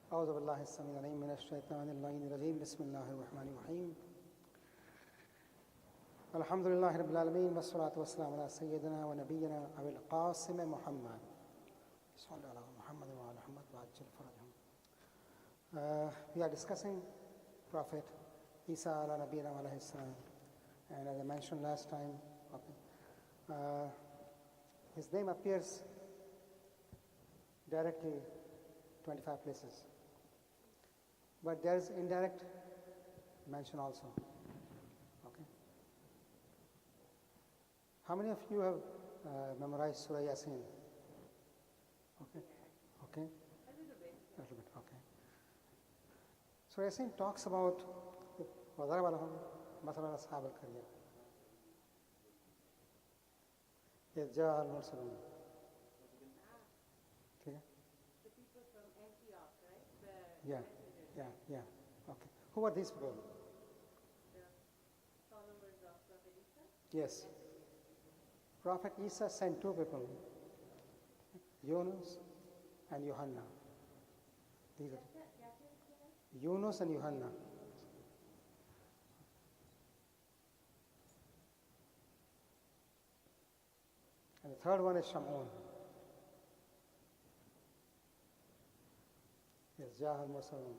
أعوذ بالله السميع العليم من الشيطان اللعين الرجيم بسم الله الرحمن الرحيم الحمد لله رب العالمين والصلاة والسلام على سيدنا ونبينا أبي القاسم محمد صلى الله على محمد وعلى محمد وعجل فرجهم. We are discussing Prophet Isa ala Nabiyina alayhi salam, and as I mentioned last time, his name appears directly 25 places, but there is indirect mention also. Okay. How many of you have memorized Surah Yasin? Okay. Okay. A little bit. Okay. Surah Yasin talks about وَضَرَبَ لَهُمْ مَثَلًا أَصْحَابَ الْقَرْيَةِ إِذْ جَاءَ الْمُرْسَلُونَ. Okay. The people from Antioch, right? Yeah. Okay. Who are these people? The followers of Prophet Isa? Yes. Prophet Isa sent two people, Yunus and Yohanna. These are Yunus and Yohanna. And the third one is Shamun. Yes, Jahal Mursalun.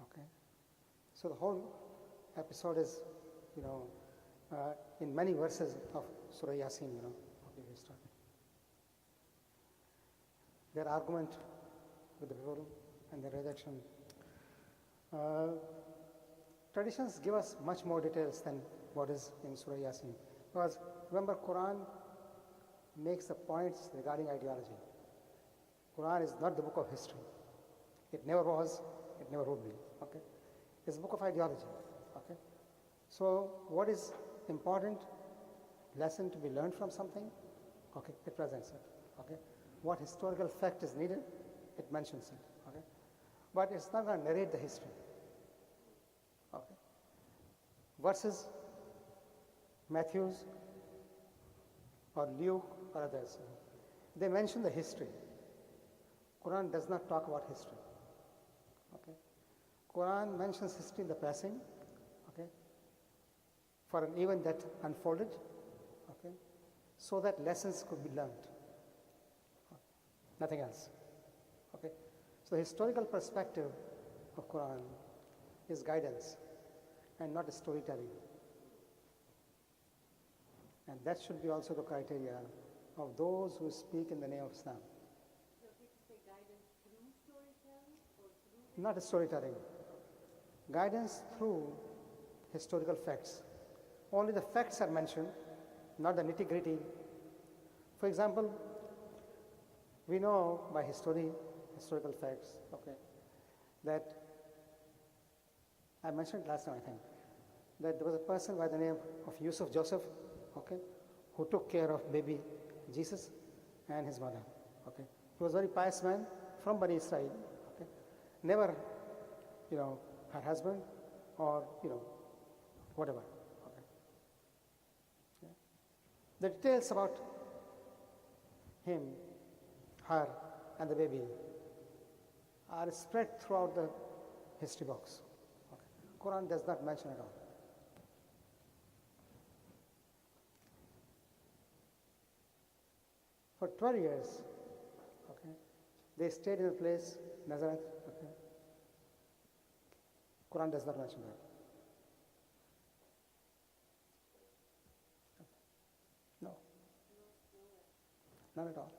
Okay. So the whole episode is, in many verses of Surah Yasin, Okay, we start. Their argument with the people and their rejection. Traditions give us much more details than what is in Surah Yasin. Because remember, Quran makes the points regarding ideology. Quran is not the book of history. It never was, it never would be. Okay? It's a book of ideology. Okay? So what is important lesson to be learned from something? Okay, it presents it. Okay? What historical fact is needed? It mentions it. Okay? But it's not going to narrate the history. Okay? Versus Matthews or Luke or others. They mention the history. Quran does not talk about history. Okay? Quran mentions history in the passing, okay, for an event that unfolded, okay, so that lessons could be learned. Nothing else. Okay? So the historical perspective of Quran is guidance and not storytelling. And that should be also the criteria of those who speak in the name of Islam. So people say guidance through storytelling or through... Not storytelling. Guidance through historical facts. Only the facts are mentioned, not the nitty-gritty. For example, we know by historical facts, okay, that I mentioned last time, I think, that there was a person by the name of Yusuf Joseph, okay, who took care of baby Jesus and his mother. Okay, he was a very pious man from Bani Israel. Okay, never, her husband or whatever. Okay, yeah. The details about him, her, and the baby are spread throughout the history books. Okay. Quran does not mention at all. For 12 years, okay, they stayed in a place, Nazareth. Okay. Quran does not mention that. No. Not at all.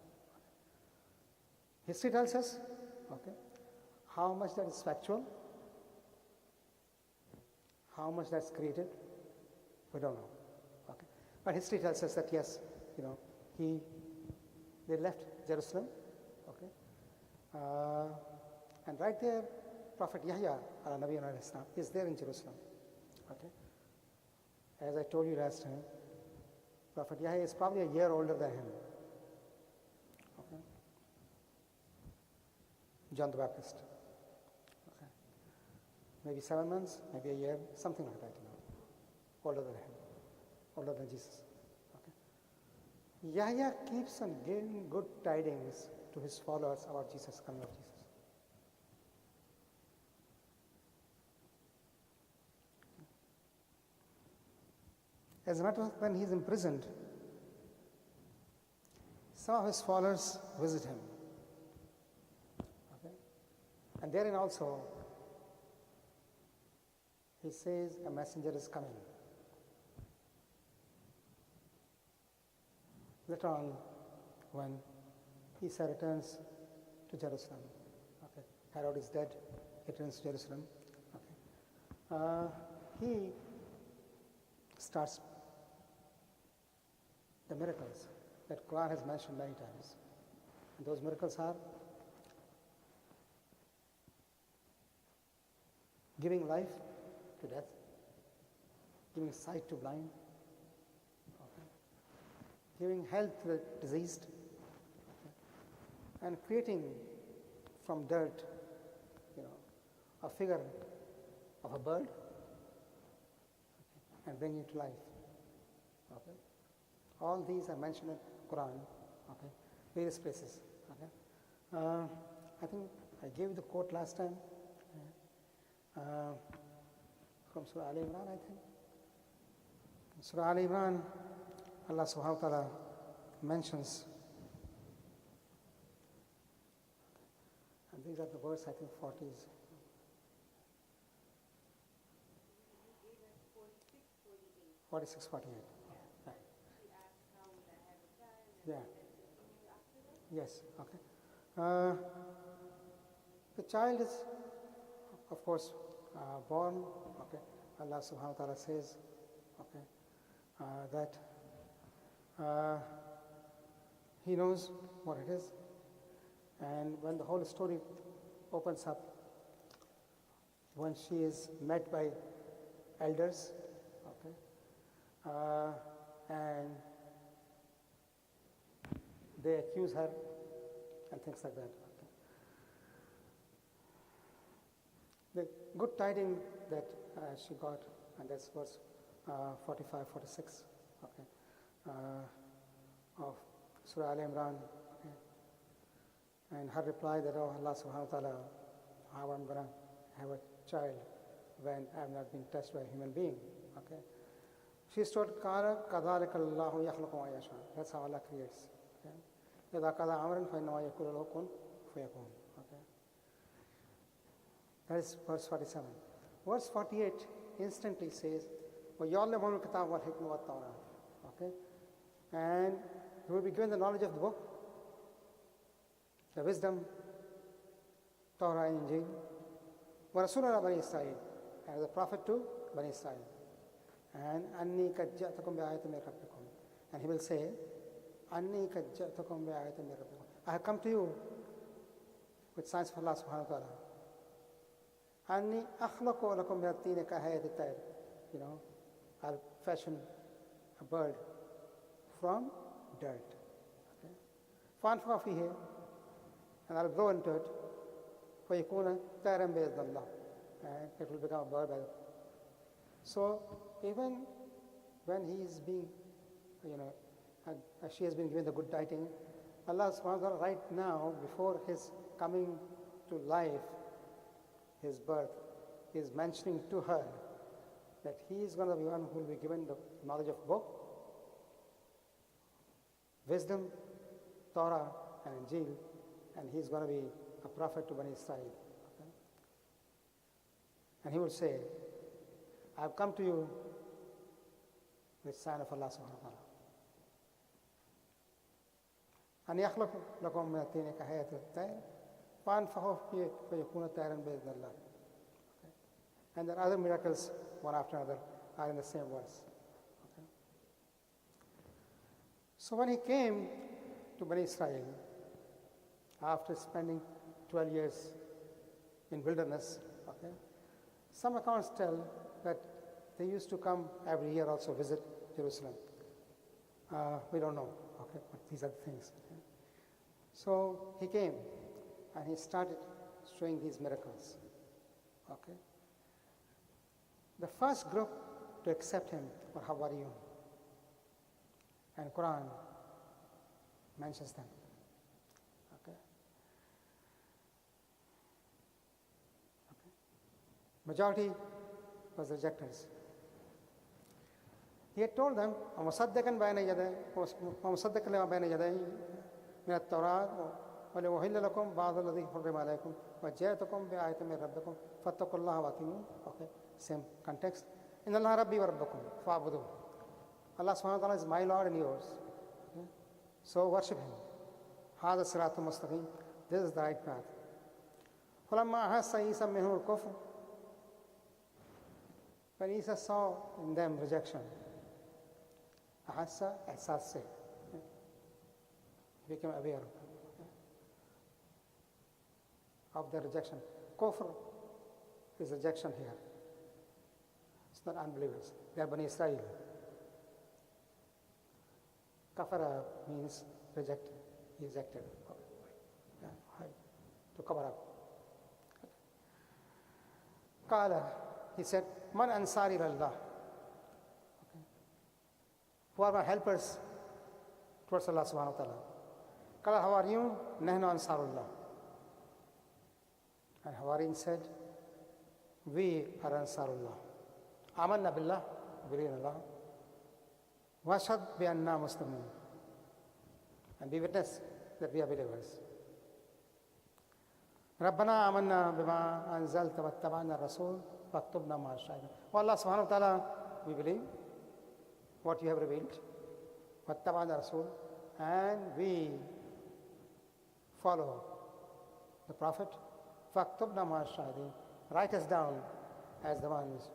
History tells us, okay, how much that is factual, how much that's created, we don't know. Okay. But history tells us that yes, they left Jerusalem, okay, and right there, Prophet Yahya ala Nabiyina alayhi salam is there in Jerusalem. Okay, as I told you last time, Prophet Yahya is probably a year older than him. Okay, John the Baptist. Okay, maybe 7 months, maybe a year, something like that. Older than him, older than Jesus. Yahya keeps on giving good tidings to to his followers about Jesus, coming of Jesus. As a matter of fact, when he's imprisoned, some of his followers visit him. Okay? And therein also, he says a messenger is coming. Later on, when Isa returns to Jerusalem, okay, Herod is dead, he returns to Jerusalem. Okay. He starts the miracles that Quran has mentioned many times. And those miracles are giving life to death, giving sight to blind, okay, giving health to the diseased, okay, and creating from dirt, a figure of a bird, okay, and bringing it to life. Okay. All these are mentioned in Quran, okay, various places. Okay. I think I gave the quote last time from Surah Al Imran, I think. In Surah Al Imran, Allah subhanahu wa ta'ala mentions, and these are the verse, I think, 40s. You gave us 46, 48. 46, 48. Yeah. She asked how would I have a child, and Yeah. then continue after that? Yes, okay. The child is, of course, born, okay. Allah subhanahu wa ta'ala says, okay, that he knows what it is. And when the whole story opens up, when she is met by elders, okay, and they accuse her and things like that. Okay. The good tidings that she got, and that's verse 45, 46, okay, of Surah Al Imran, okay, and her reply that, oh Allah subhanahu wa ta'ala, how I'm going to have a child when I have not been touched by a human being, okay. She's told, كَذَلِكَ اللَّهُ يَخْلُقُ مَا يَشَاءُ. That's how Allah creates. Okay. إِذَا قَضَى أَمْرًا فَإِنَّمَا يَقُولُ لَهُ كُن فَيَكُونُ. Okay. That is verse 47. Verse 48 instantly says, وَيَعْلَمُ الْكِتَابَ وَالْحِكْمَةَ وَالتَّوْرَاةَ. Okay. And he will be given the knowledge of the book, the wisdom, Torah and Injil, وَرَسُولًا إِلَى بَنِي إِسْرَائِيلَ, and as a prophet to Bani Israel. And أَنِّي قَدْ جَأْتَكُمْ بِآيَةٍ مِّن رَبِّكُمْ. And he will say, أَنِّي قَدْ جَأْتَكُمْ بِآيَةٍ مِّن رَبِّكُم. I have come to you with signs of Allah subhanahu wa ta'ala. أَنِّي أَخْلَقُ لَكُم مِّنَ الطِّينِ كَهَيْئَةِ الطَّيْرِ. I'll fashion a bird from dirt. Okay. فَأَنفُخَ فِيهِ, and I'll blow into it. فَيَكُونَ طَيْرًا بِإِذْنِ اللَّهِ, and it will become a bird. So even when he is being, she has been given the good tidings, Allah subhanahu wa ta'ala right now, before his coming to life, his birth, is mentioning to her that he is going to be one who will be given the knowledge of book, wisdom, Torah and Injil, and he is going to be a prophet to Bani Israel. Okay? And he will say, I have come to you with sign of Allah subhanahu wa ta'ala. أن يخلق لكم من الطين كهيئة الطير فأنفخ فيه فيكون طيرا بإذن الله. And there are other miracles, one after another, are in the same verse. Okay. So when he came to Bani Israel, after spending 12 years in wilderness, okay, some accounts tell that they used to come every year also visit Jerusalem. We don't know, okay, but these are the things. Okay. So he came and he started showing these miracles. Okay. The first group to accept him were Hawariyun, and Quran mentions them. Okay. Majority was rejectors. He had told them, وَمُصَدِّقًا لِمَا بَيْنَ يَدَيْهِ مِنَ التَّوْرَاةِ وَلِأُحِلَّ لَكُمْ بَعْضَ الَّذِي حُرِّمَ عَلَيْكُمْ وَجِئْتُكُم بِآيَةٍ مِّن رَّبِّكُمْ فَاتَّقُوا اللَّهَ وَأَطِيعُونِ. Okay, same context. إِنَّ اللَّهَ رَبِّي وَرَبُّكُمْ فَاعْبُدُوهُ. Allah subhanahu wa ta'ala is my Lord and yours. Okay? So worship Him. هذا الصراط المستقيم. This is the right path. فَلَمَّا أَحَسَّ عِيسَى مِنْهُ الْكُفْرَ, when Isa saw in them rejection, Ahassa, ihsas se, he became aware of the rejection. Kufr is rejection here. It's not unbelievers. They are Bani Israel. Kafara means rejected. He rejected. To cover up. Qala, he said, Man ansari ilallah. Who are my helpers towards Allah subhanahu wa ta'ala? Qala hawariyun nahnu ansarullah. And Hawariyin said, we are ansarullah. Amanna billah, believe in Allah. Washhad bi anna muslimun. And we witness that we are believers. Rabbana amanna bima anzalta wattaba'na rasul faktubna ma'a shahidin. Oh Allah subhanahu wa ta'ala, we believe what you have revealed, wattaba'na rasul, and we follow the Prophet. Faktubna ma'a shahidin. Write us down as the ones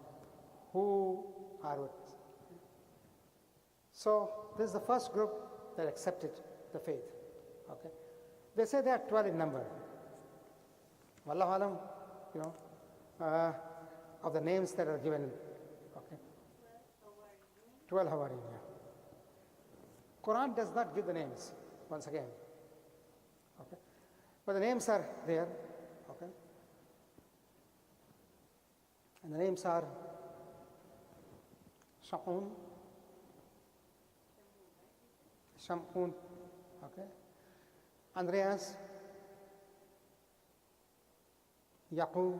who are with us. So this is the first group that accepted the faith. Okay, they say they are 12 in number. Wallahu alam, of the names that are given. Okay, 12 Hawariyin. Yeah. Quran does not give the names once again. Okay, but the names are there. Okay, and the names are Shamun, okay, Andreas, Yaqub,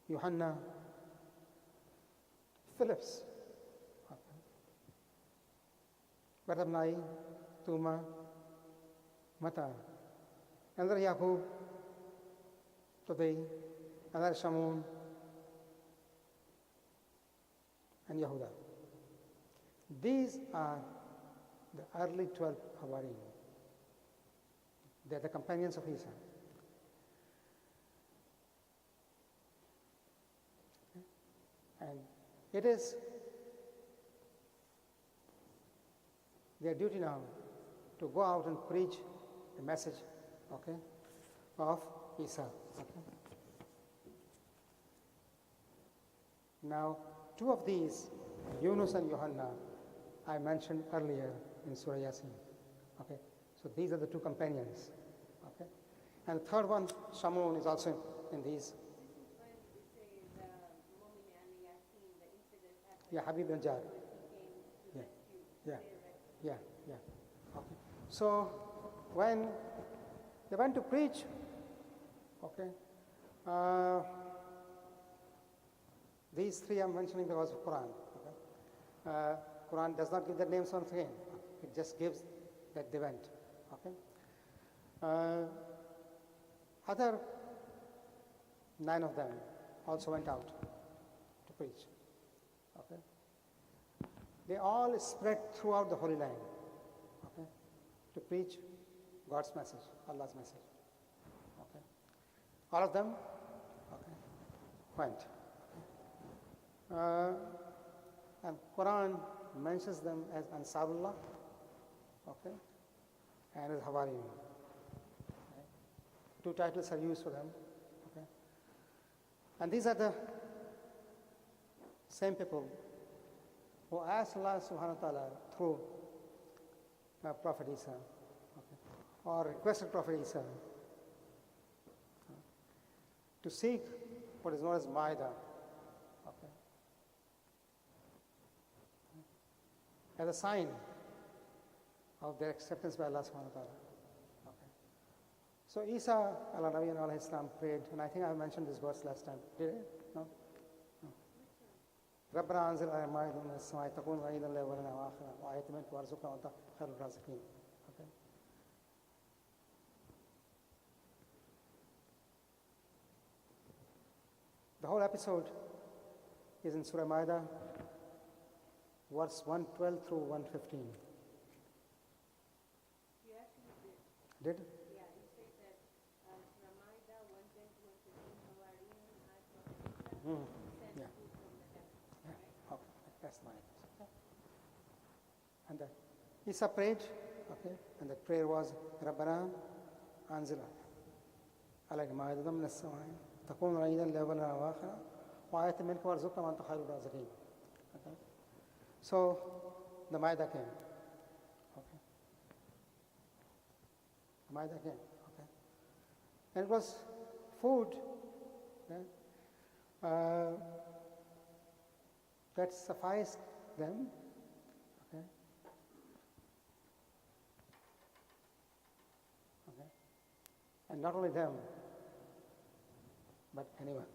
Yohanna, Phillips, okay, Bartamnai, Tuma, Mata, another Yaqub, today, another Shamun, and Yehuda. These are the early 12 Hawariyin. They are the companions of Isa. And it is their duty now to go out and preach the message, okay, of Isa. Okay. Now, two of these, Yunus and Yohanna, I mentioned earlier in Surah Yasin. Okay, so these are the two companions. Okay, and the third one, Shamun, is also in these. Yeah, Habib Najjar. Yeah. Okay. So when they went to preach, okay, these three I'm mentioning because of Quran. Okay? Quran does not give their names once again. It just gives that they went. Okay? Other 9 of them also went out to preach. Okay? They all spread throughout the Holy Land, okay, to preach God's message, Allah's message. Okay? All of them, okay, went. And Quran mentions them as Ansarullah, okay, and as Hawariyin. Okay. 2 titles are used for them. Okay. And these are the same people who asked Allah subhanahu wa ta'ala through Prophet Isa, okay, or requested Prophet Isa to seek what is known as Ma'idah, okay, as a sign of their acceptance by Allah subhanahu wa ta'ala. Okay. So Isa ala Nabiyina alayhi salam prayed, and I think I mentioned this verse last time. Did I? No? ربنا أنزل على مائدة من السماء تكون عيدا لأولنا وآخرنا وآية منك وارزقنا وأنت خير الرازقين. Okay. The whole episode is in Surah Ma'idah, verse 112 through 115. You actually did. Did? Yeah, you said that Ramaida 110 to 115 Hawarian sent Yeah. food from the heavens, Yeah. right? Okay. That's my answer. And Isa prayed, okay, and the prayer was ربنا أنزل علينا مائدة من السماء تكون عيدا لأولنا وآخرنا وآية منك وارزقنا وأنت خير الرازقين. Okay. So the Ma'idah came. Okay. The Ma'idah came. Okay. And it was food, okay, that sufficed them. Okay. Okay. And not only them, but anyone.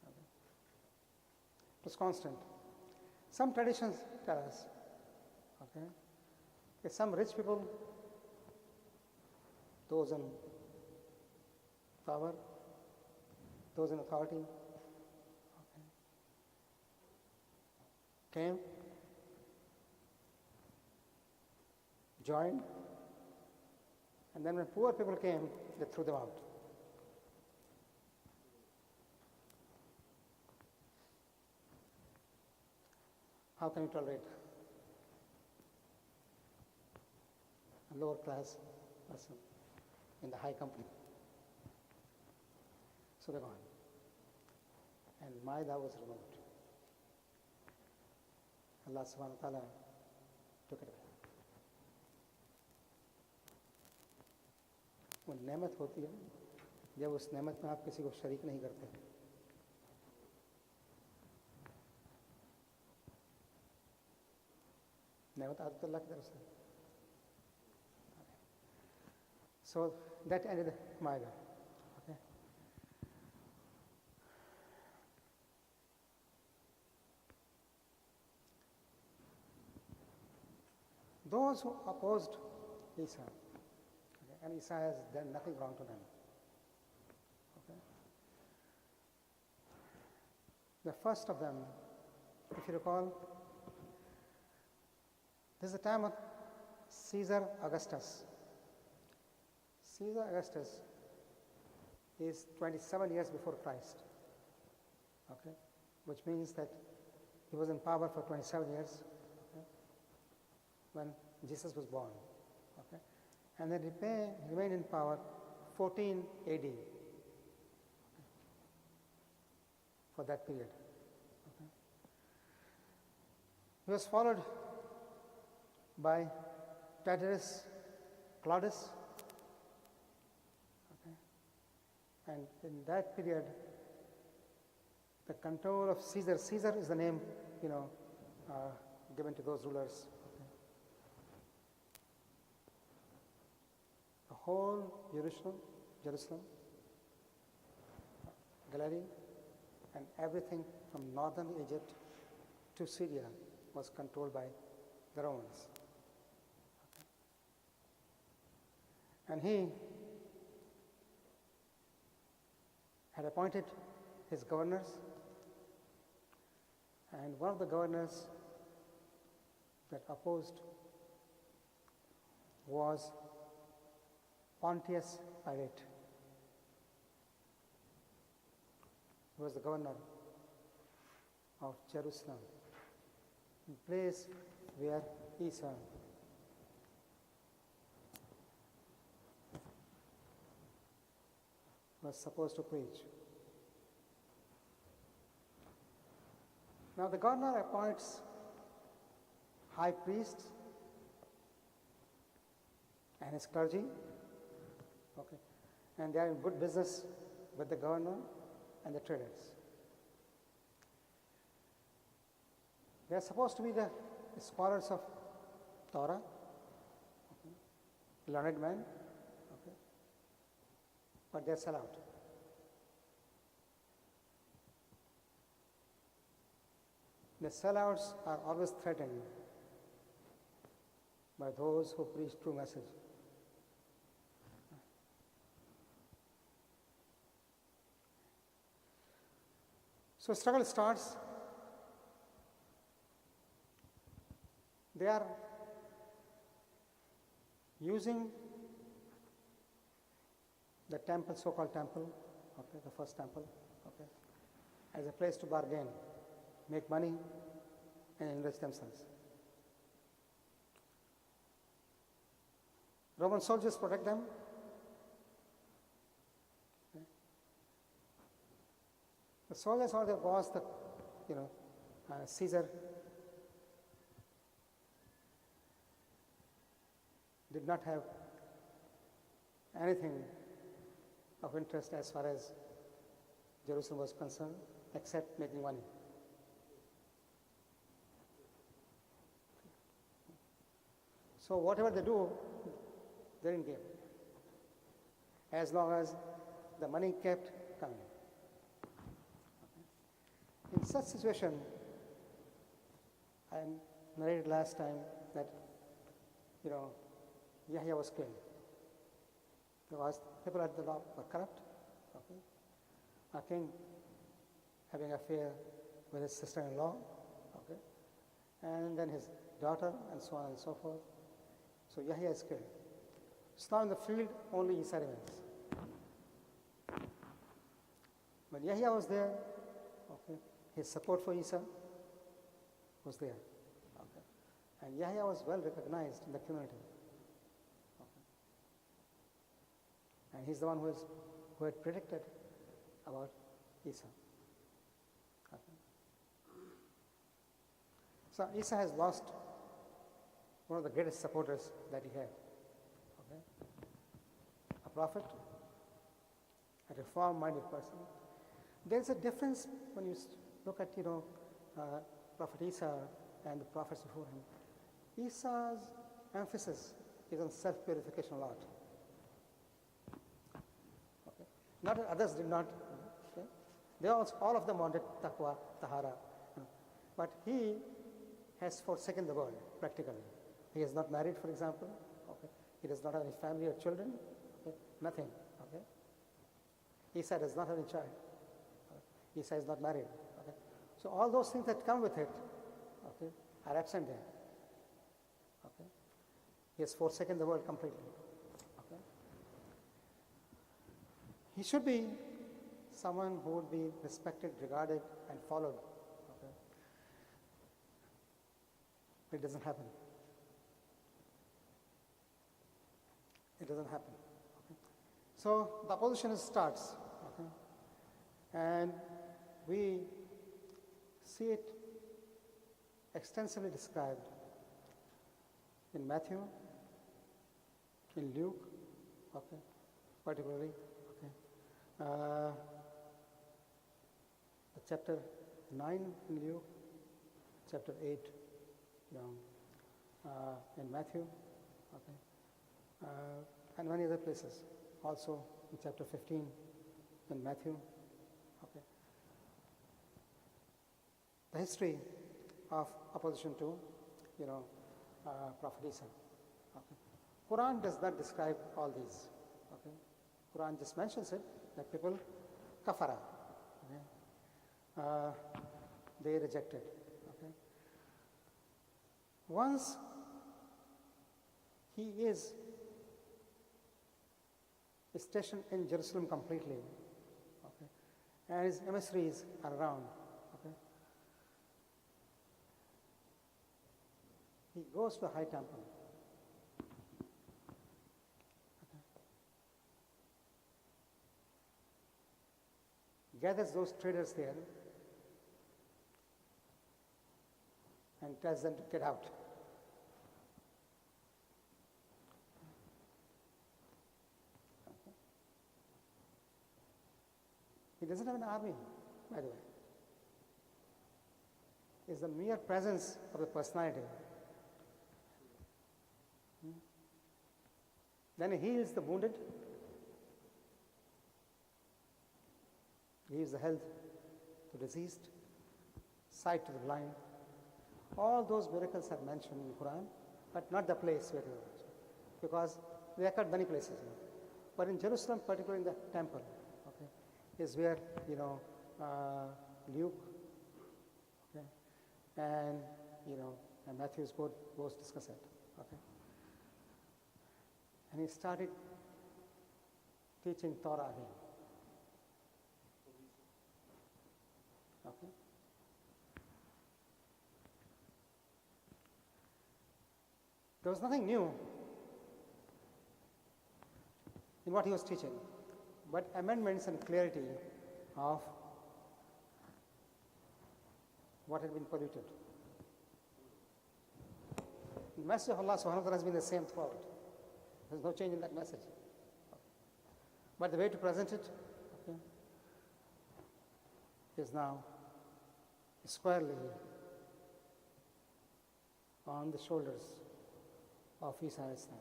Okay. It was constant. Some traditions tell us, okay, that some rich people, those in power, those in authority, okay, came, joined, and then when poor people came, they threw them out. How can you tolerate a lower class person in the high company? So they're gone. And Ma'idah was removed. Allah subhanahu wa ta'ala took it away. वो नेमत होती है जब उस नेमत में आप किसी को शरीक नहीं करते. नेमत आदत अल्लाह की तरफ से. So that ended Ma'idah. Okay. Those who opposed Isa, okay, and Isa has done nothing wrong to them. Okay. The first of them, if you recall, this is the time of Caesar Augustus. Caesar Augustus is 27 years before Christ, okay, which means that he was in power for 27 years, okay, when Jesus was born, okay, and then he remained in power 14 AD, okay, for that period. Okay. He was followed by Tiberius Claudius. And in that period, the control of Caesar, Caesar is the name, given to those rulers. Okay. The whole Jerusalem, Galilee, and everything from northern Egypt to Syria was controlled by the Romans. Okay. And he had appointed his governors, and one of the governors that opposed was Pontius Pilate. He was the governor of Jerusalem, the place where Isa was supposed to preach. Now the governor appoints high priests and his clergy, okay, and they are in good business with the governor and the traders. They are supposed to be the scholars of Torah, okay, learned men, okay, but they're sellout. The sellouts are always threatened by those who preach true message. So struggle starts. They are using the temple, so-called temple, okay, the first temple, okay, as a place to bargain, make money, and enrich themselves. Roman soldiers protect them. Okay. The soldiers are their boss, Caesar did not have anything of interest as far as Jerusalem was concerned, except making money. So whatever they do, they didn't give, as long as the money kept coming. Okay. In such situation, I narrated last time that, Yahya was killed. There was people at the law were corrupt. Okay. A king having an affair with his sister-in-law, okay, and then his daughter, and so on and so forth. So Yahya is killed. So now in the field, only Isa remains. When Yahya was there, okay, his support for Isa was there. Okay. And Yahya was well recognized in the community. Okay. And he's the one who had predicted about Isa. Okay. So Isa has lost one of the greatest supporters that he had. Okay. A prophet, a reform-minded person. There's a difference when you look at, Prophet Isa and the prophets before him. Isa's emphasis is on self-purification a lot. Okay. Not that others did not. Okay. They also, all of them wanted taqwa, tahara. But he has forsaken the world, practically. He is not married, for example. Okay. He does not have any family or children. Okay. Nothing. Okay. Isa does not have any child. Okay. Isa is not married. Okay. So all those things that come with it, okay, are absent there. Okay. He has forsaken the world completely. Okay. He should be someone who would be respected, regarded, and followed. Okay. It doesn't happen. It doesn't happen. Okay. So the opposition starts, okay, and we see it extensively described in Matthew, in Luke, okay, particularly, okay, chapter 9 in Luke, chapter 8 in Matthew, okay, and many other places. Also in chapter 15 in Matthew, okay. The history of opposition to, Prophet Isa. Okay. Quran does not describe all these. Okay. Quran just mentions it, that people kafara. Okay. They rejected. Okay. Once he is stationed in Jerusalem completely, okay, and his emissaries are around, okay, he goes to the high temple. Okay. Gathers those traders there and tells them to get out. He doesn't have an army, by the way. It's the mere presence of the personality. Then he heals the wounded, gives the health to the diseased, sight to the blind. All those miracles are mentioned in the Quran, but not the place where they were mentioned, because they occurred many places. But in Jerusalem, particularly in the temple, okay, is where Luke, okay, and and Matthew's both discuss it, okay. And he started teaching Torah again. Okay. There was nothing new in what he was teaching, but amendments and clarity of what had been polluted. The message of Allah subhanahu wa ta'ala has been the same throughout. There's no change in that message. But the way to present it, okay, is now squarely on the shoulders of Isa alayhi salam.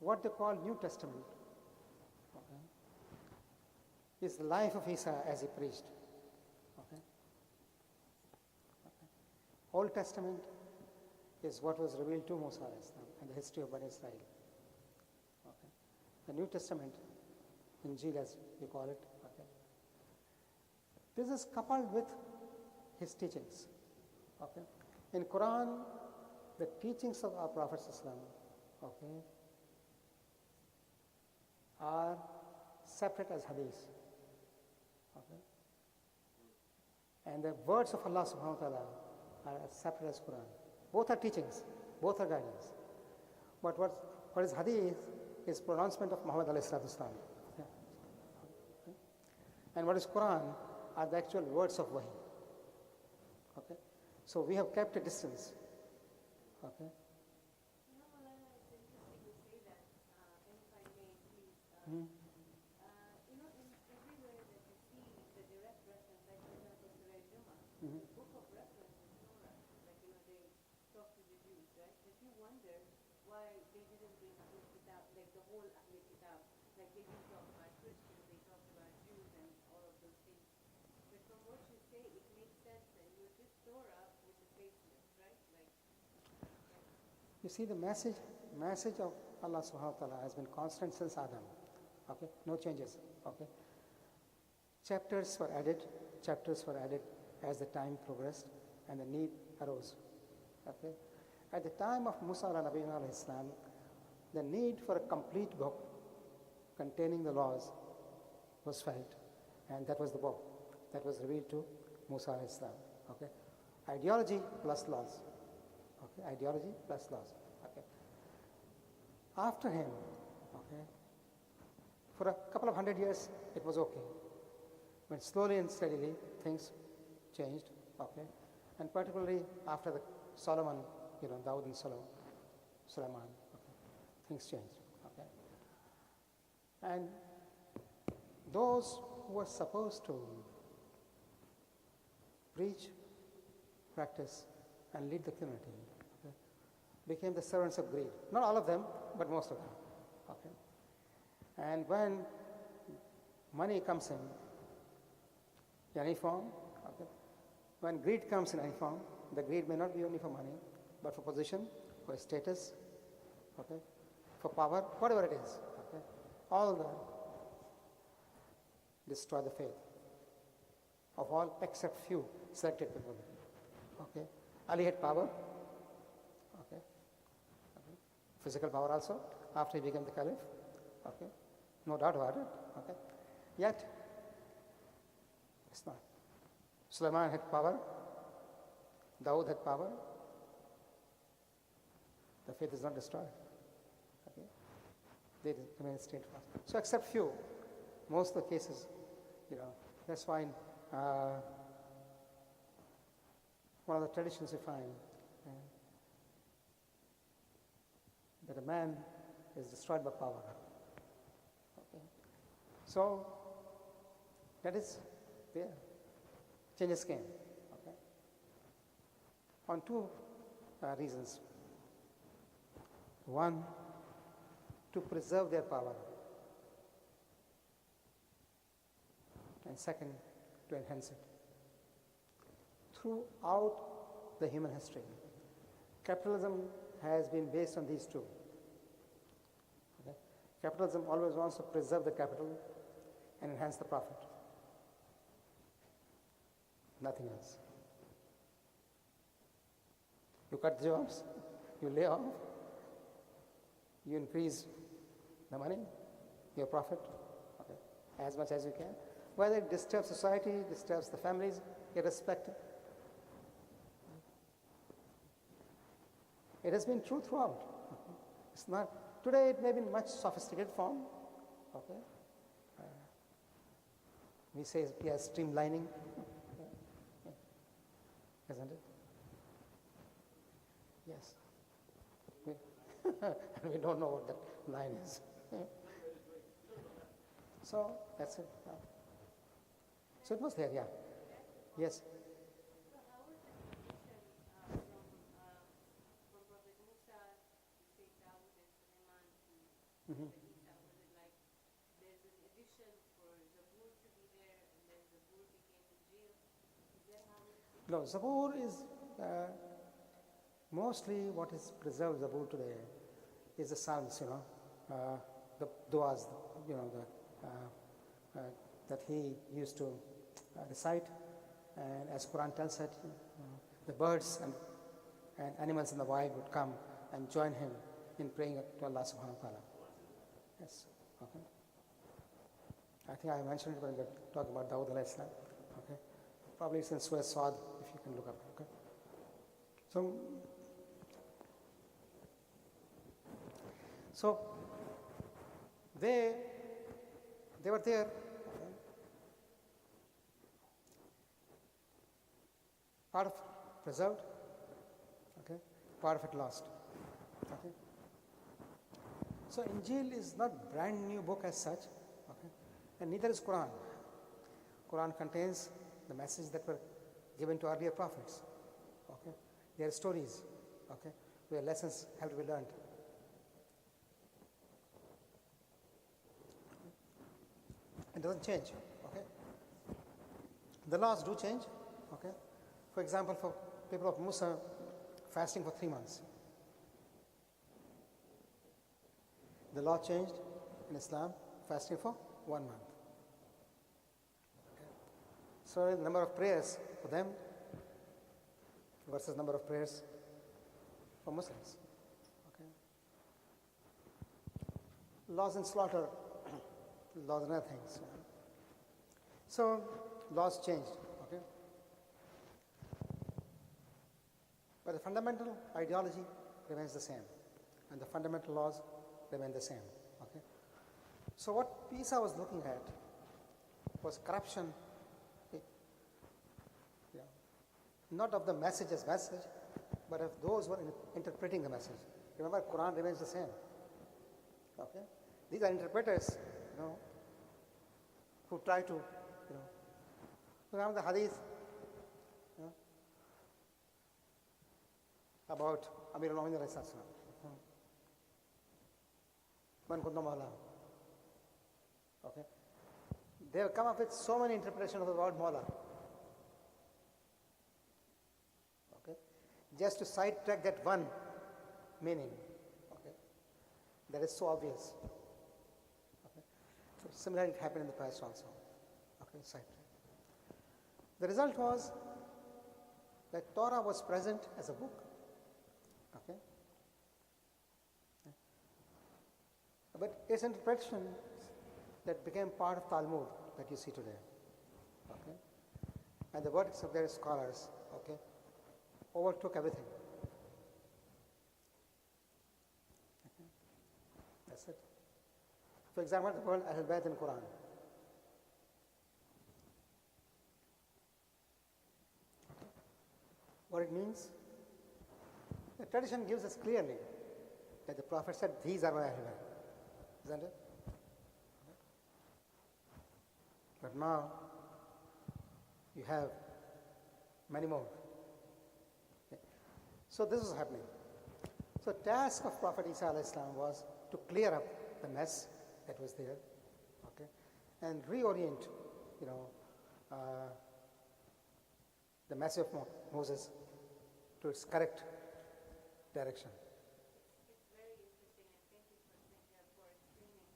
What they call New Testament, okay, is the life of Isa as he preached. Okay? Okay. Old Testament is what was revealed to Musa alayhi salam and the history of Bani Israel. Okay. The New Testament, Injil as we call it, okay, this is coupled with his teachings. Okay. In Quran, the teachings of our Prophet ﷺ, okay, are separate as hadith. Okay. And the words of Allah subhanahu wa ta'ala are as separate as Quran. Both are teachings, both are guidance. But what is hadith is pronouncement of Muhammad alayhi salatu wasalam. Okay. Okay. And what is Quran are the actual words of Wahi. Okay. So we have kept a distance. Okay. Maulana, it's interesting you say that, and if I may, please. Mm. Everywhere that you see the direct reference, like for example, Surah Jummah, Mhm. the book of reference is Torah. Like, they talk to the Jews, right? But you wonder why they didn't bring Ahlul Kitab, like the whole Ahlul Kitab. Like they didn't talk about Christians, they talked about Jews and all of those things. But from what you say, it makes sense that you're just Torah with the faceless, right? Like, You see, the message of Allah subhanahu wa ta'ala has been constant since Adam. Okay, no changes. Okay. Chapters were added as the time progressed and the need arose. Okay. At the time of Musa alayhi salam, the need for a complete book containing the laws was felt, and that was the book that was revealed to Musa alayhi salam. Okay. Ideology plus laws. Okay. Ideology plus laws. Okay. After him, okay, for a couple of 100 years, it was okay. But slowly and steadily, things changed, okay? And particularly after the Solomon, Dawood and Sulaiman, okay, things changed, okay? And those who were supposed to preach, practice, and lead the community, okay, became the servants of greed. Not all of them, but most of them, okay? And when money comes in any form, okay, when greed comes in any form, the greed may not be only for money, but for position, for status, okay, for power, whatever it is, okay, all that destroy the faith of all except few selected people. Okay, Ali had power, okay, okay, physical power also after he became the caliph, okay. No doubt about it. Okay. Yet, it's not. Sulaiman had power. Dawood had power. The faith is not destroyed. Okay. They remain steadfast. So, except few, most of the cases, that's why one of the traditions we find that a man is destroyed by power. So, that is there. Changes came. Okay. on two reasons. One, to preserve their power, and second, to enhance it. Throughout the human history, capitalism has been based on these two. Okay? Capitalism always wants to preserve the capital and enhance the profit. Nothing else. You cut jobs, you lay off, you increase the money, your profit, okay, as much as you can. Whether it disturbs society, disturbs the families, irrespective. It has been true throughout. It's not, today it may be in much sophisticated form, okay. We say we are streamlining, isn't it? Yes. We don't know what that line is. So that's it. So it was there, yeah. Yes. So how was the transition from Prophet Musa to Sayyid Dawood and Suleiman to Prophet Isa? Was it like there's an addition for Zabur to be there and then Zabur became Injil? Is that how it is? No, Zabur is mostly what is preserved Zabur today is the Psalms, the duas, that he used to recite, and as Quran tells it, the birds and animals in the wild would come and join him in praying to Allah subhanahu wa ta'ala. Yes, okay. I think I mentioned it when we were talking about Dawud alayhi salam. Okay. Probably it's in Surah Sad, if you can look up. Okay. So they were there. Okay. Part of preserved, okay, part of it lost. Okay. So Injil is not brand new book as such, okay, and neither is Quran. Quran contains the message that were given to earlier prophets. Okay, their stories, okay, where lessons have to be learned. It doesn't change. Okay, the laws do change. Okay, for example, for people of Musa, fasting for 3 months. The law changed in Islam, fasting for 1 month. Okay. So the number of prayers for them versus number of prayers for Muslims. Okay. Laws in slaughter, laws and other things. So laws changed. Okay. But the fundamental ideology remains the same, and the fundamental laws remain the same. Okay. So what Isa was looking at was corruption, not of the message as message, but of those who are interpreting the message. Remember, Quran remains the same. Okay. These are interpreters, who try to, remember the hadith, about Amir al-Mu'minin alayhi salam. Man kunna mawla. Okay. They have come up with so many interpretations of the word mawla. Okay. Just to sidetrack that one meaning. Okay. That is so obvious. Okay. So similarly it happened in the past also. Okay, sidetrack. The result was that Torah was present as a book. Okay. But its interpretation that became part of Talmud that you see today. Okay. And the verdicts of their scholars, okay, overtook everything. Okay. That's it. For example, the word Ahl Bayt in Quran. Okay. What it means? The tradition gives us clearly that the Prophet said, "These are my Ahl Bayt." Isn't it? But now you have many more. Okay. So this was happening. So task of Prophet Isa alayhi salam was to clear up the mess that was there, okay, and reorient, you know, the message of Moses to its correct direction. It's very interesting, and thank you for explaining.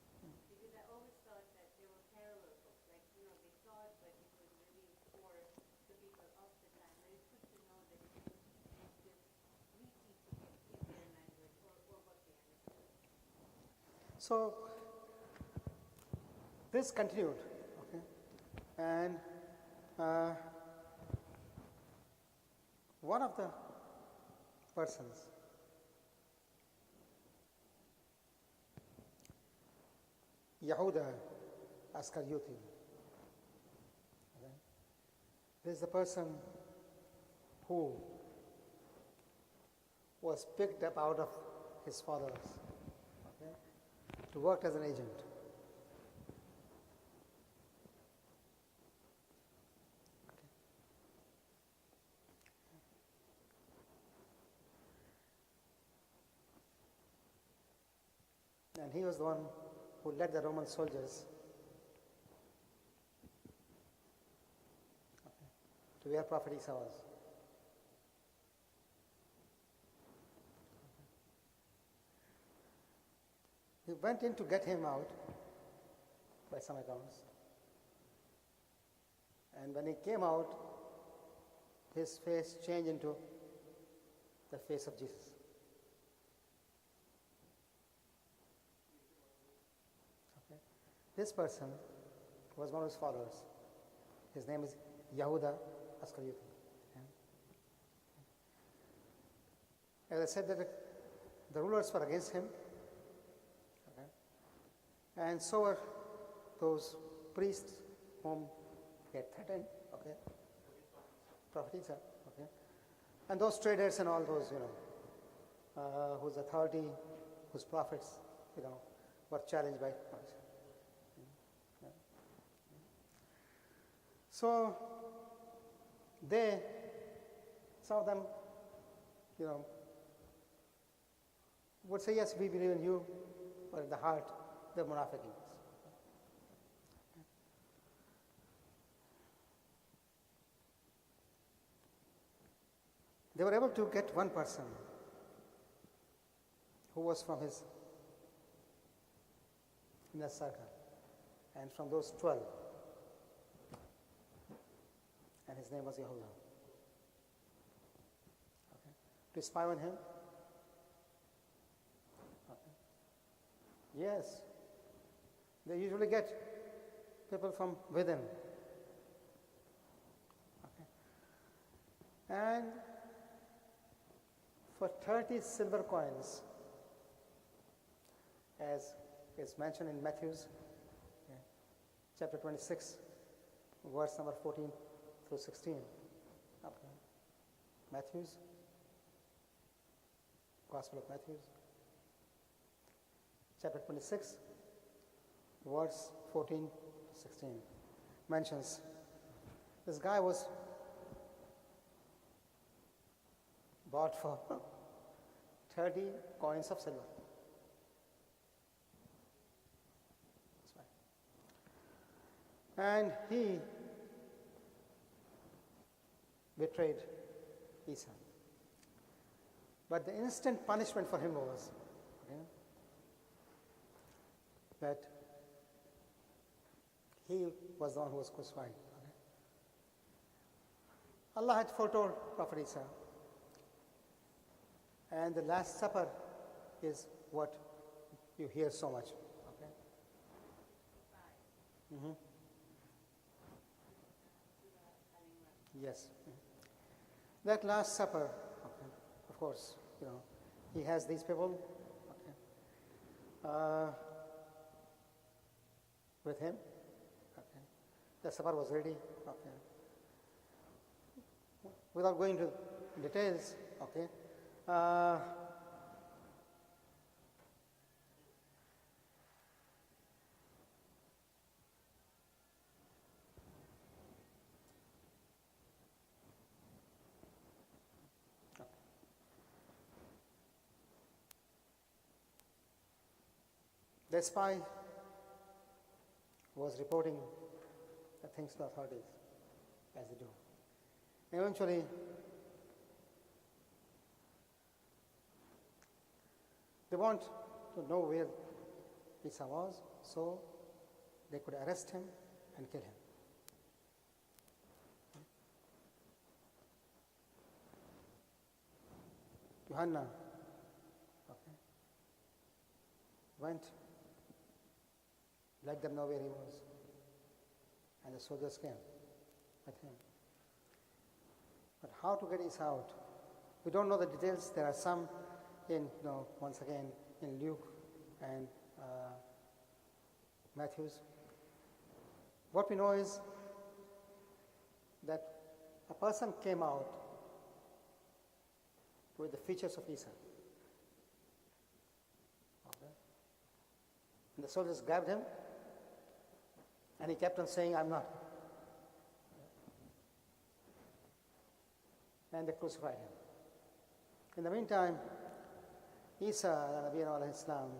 Because I always thought that there were parallel books, like they saw it, but it was really for the people of the time. But it's good to know that it's just reteaching it in their language or what they understood. So this continued, okay, and one of the persons Yahuda Askariyuti. Okay? This is the person who was picked up out of his father's, okay, to work as an agent. And he was the one who led the Roman soldiers to where Prophet Isa was. He went in to get him out, by some accounts. And when he came out, his face changed into the face of Jesus. This person was one of his followers. His name is Yahuda Askariyuti. As I said, that the rulers were against him, okay, and so were those priests whom he had threatened, okay, Prophet Isa, okay, and those traders and all those, whose authority, whose prophets, were challenged by Prophet. So some of them, would say, yes, we believe in you, but in the heart, they're munafiqins. They were able to get one person who was from his inner circle, and from those 12, and his name was Yahuda. Okay. To spy on him? Okay. Yes. They usually get people from within. Okay. And for 30 silver coins, as is mentioned in Matthew's chapter 26, verse number 14 through 16. Okay. Matthew's, Gospel of Matthew, chapter 26, verse 14 to 16, mentions this guy was bought for 30 coins of silver. And he betrayed Isa. But the instant punishment for him was that he was the one who was crucified. Okay? Allah had foretold Prophet Isa. And the Last Supper is what you hear so much. Okay? Mm-hmm. Yes. That Last Supper, okay, of course, he has these people, okay, with him. Okay. The supper was ready. Okay. Without going into details, okay. The spy was reporting the things to authorities, as they do. Eventually, they want to know where Isa was, so they could arrest him and kill him. Johanna, went, let them know where he was, and the soldiers came with him. But how to get Isa out? We don't know the details. There are some in, once again, in Luke and Matthew's. What we know is that a person came out with the features of Isa. Okay. And the soldiers grabbed him, and he kept on saying, "I'm not." And they crucified him. In the meantime, Isa, Nabi alayhi salam,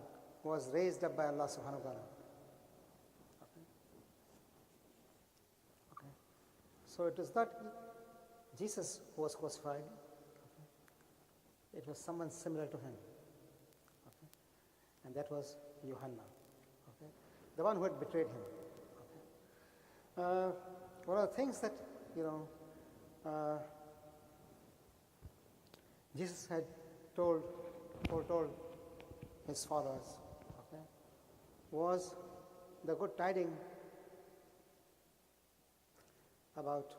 was raised up by Allah subhanahu wa ta'ala. Okay. So it was not Jesus who was crucified. It was someone similar to him. Okay. And that was Johanna. Okay. The one who had betrayed him. Okay. One of the things that, Jesus had foretold his followers, okay, was the good tidings about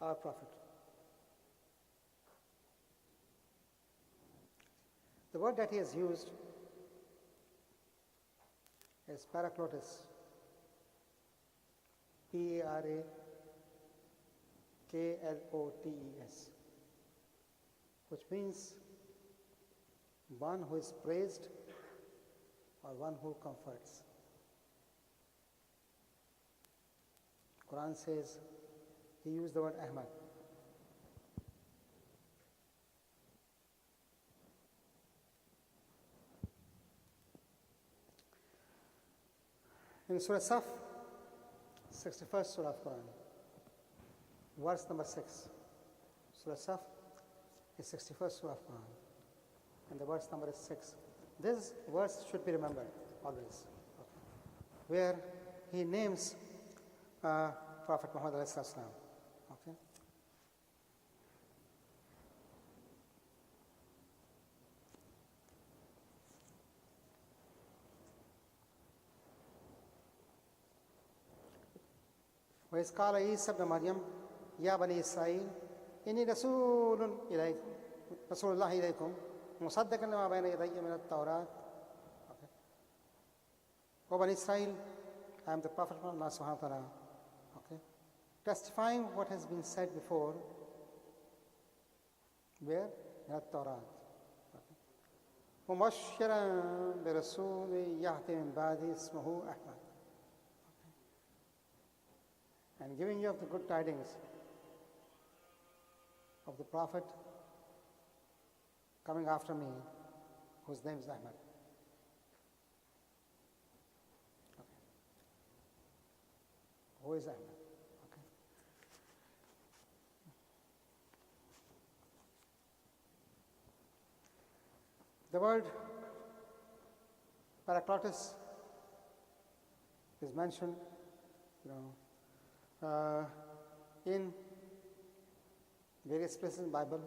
our prophet. The word that he has used is paraklotes, P-A-R-A-K-L-O-T-E-S, which means one who is praised or one who comforts. Quran says he used the word Ahmad. In Surah Saf, 61st Surah of Quran, verse number 6. Surah Saf is 61st Surah of Quran, and the verse number is 6. This verse should be remembered always, okay, where he names Prophet Muhammad alayhi salam. Okay. وإذ قال عيسى ابن مريم يا بني إسرائيل إني رسول الله إليكم مصدقا لما بين يدي من التوراة. Okay. O Bani Israel, I am the Prophet of Allah subhanahu wa ta'ala, okay, testifying what has been said before, where? In the Torah. مبشرا برسول يأتي من بعدي اسمه أحمد. And giving you of the good tidings of the Prophet coming after me, whose name is Ahmad. Okay. Who is Ahmad? Okay. The word paraklotes is mentioned, in various places in the Bible.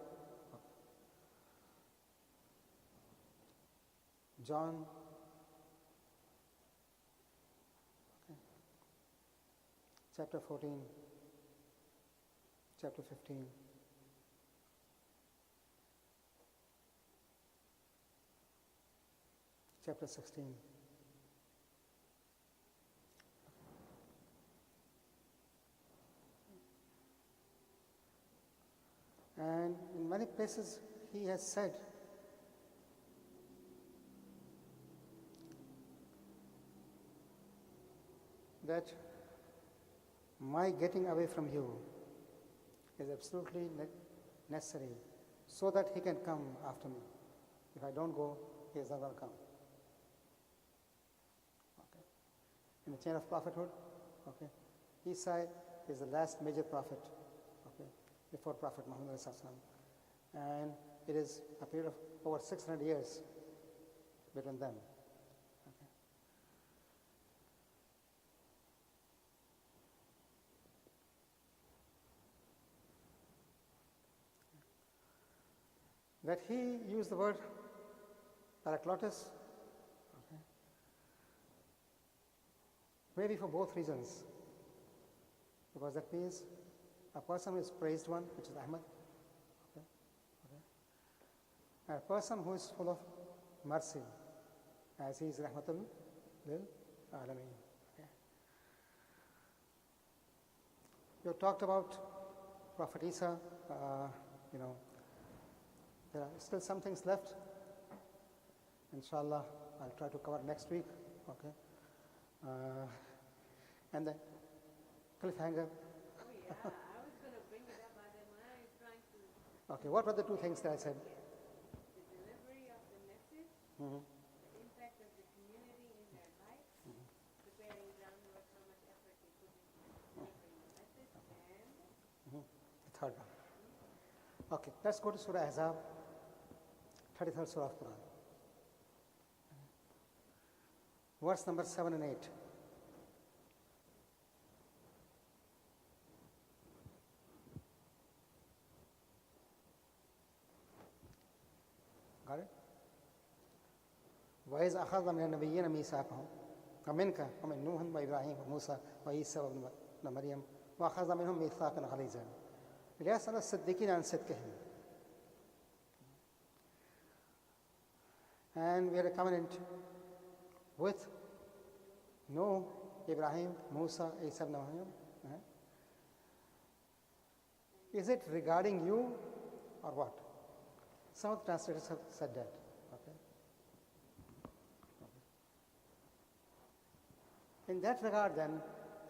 John, okay, chapter 14, chapter 15, chapter 16. And in many places he has said that my getting away from you is absolutely necessary so that he can come after me. If I don't go, he is not going to come. Okay. In the chain of prophethood, okay, Isa is the last major prophet, okay, before Prophet Muhammad, and it is a period of over 600 years between them. Okay. That he used the word Paraklotus, okay, maybe for both reasons, because that means a person who is praised one, which is Ahmad, okay, okay, and a person who is full of mercy, as he is Rahmatul lil Alameen. Okay. You talked about Prophet Isa, you know, there are still some things left. Inshallah, I'll try to cover next week. Okay. And the cliffhanger. Oh yeah, I was going to bring it up, but then when I was trying to... Okay, what were the two things that I said? The delivery of the message, Mm-hmm. the impact of the community in their life, preparing downwards how much effort they put into delivering the message, and... The third one. Okay, let's go to Surah Ahzab, 33rd Surah of Quran. Verse number 7 and 8. Got it? وَإِذْ أَخَذْنَا مِنَ النَّبِيِّينَ مِيثَاقَهُمْ وَمِنْكَ وَمِنْ نُوحٍ وَإِبْرَاهِيمَ وَمُوسَى وَعِيسَى وَابْنَ مَرْيَمَ وَأَخَذْنَا مِنْهُم مِيثَاقًا غَلِيظًا لِيَسْأَلَ الصِّدِّيقِينَ عَنْ صِدْقِهِمْ. And we had a covenant with Noah, Ibrahim, Musa, Isa ibn Maryam. Is it regarding you or what? Some of the translators have said that. Okay. In that regard, then,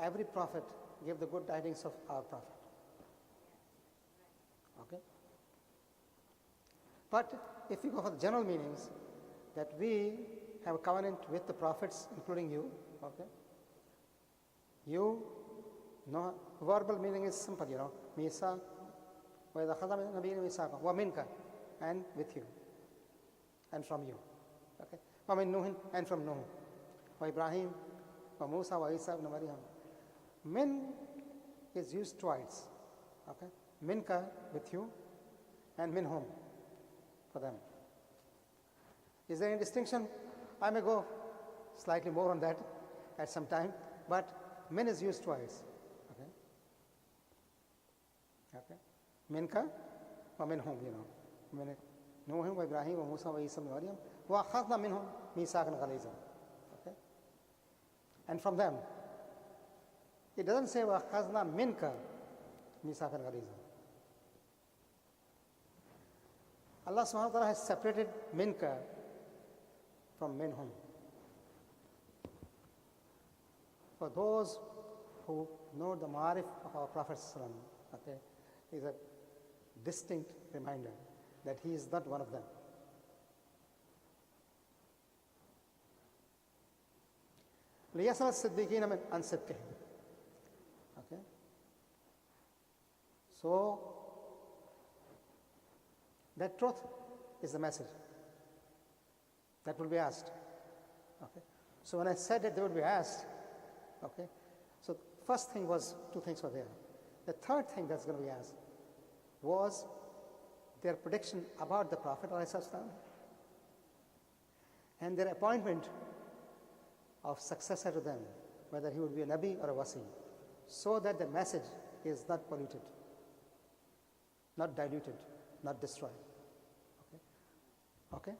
every prophet gave the good tidings of our prophet. Okay. But if you go for the general meanings, that we have a covenant with the prophets, including you. Okay. You, no, verbal meaning is simple, you know. Misa, وَإِذَا خَذَ مِنَ النَّبِيِّينَ مِيثَاقَهُمْ وَمِنْكَ, and with you, and from you. Okay. وَمِن نُوحٍ, and from Nuh. وَإِبْرَاهِيمَ وَمُوسَى وَعِيسَى ibn Maryam. Min is used twice. Okay. Minka, with you, and minhum, for them. Is there any distinction? I may go slightly more on that at some time, but min is used twice. Okay. Okay. Minka wa minhum, you know. Nuh wa Ibrahim wa Musa wa Isa ibn Maryam wa akhadna minhum mithaqan ghalizan. Okay. And from them. It doesn't say wa akhadna minka mithaqan ghalizan. Allah subhanahu wa ta'ala has separated minka from minhum. For those who know the ma'arif of our Prophet, okay, is a distinct reminder that he is not one of them. لِيَسْأَلَ الصِّدِّيقِينَ مِنْ عَنْ صِدْقِهِمْ. Okay. So, that truth is the message that will be asked. Okay. So when I said that they would be asked, okay, so first thing was, two things were there. The third thing that's going to be asked was their prediction about the Prophet and their appointment of successor to them, whether he would be a Nabi or a Wasi, so that the message is not polluted, not diluted, not destroyed. Okay? Okay?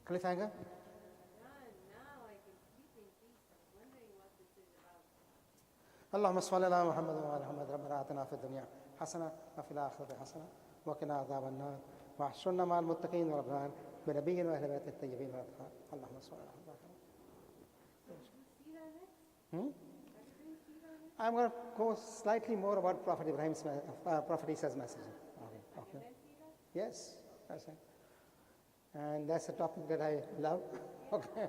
Cliffhanger? Now I can sleep in peace. I'm wondering what this is about. اللهم صل على محمد وعلى محمد ربنا آتنا في الدنيا حسنة وفي الآخرة حسنة وقنا عذاب النار واحشرنا مع المتقين والأبرار بنبينا وأهل بيته الطيبين والأطهار اللهم صل على محمد. I'm going to go slightly more about Prophet Ibrahim's, Prophet Isa's message. Okay. Okay. Yes, that's it. And that's a topic that I love. Okay.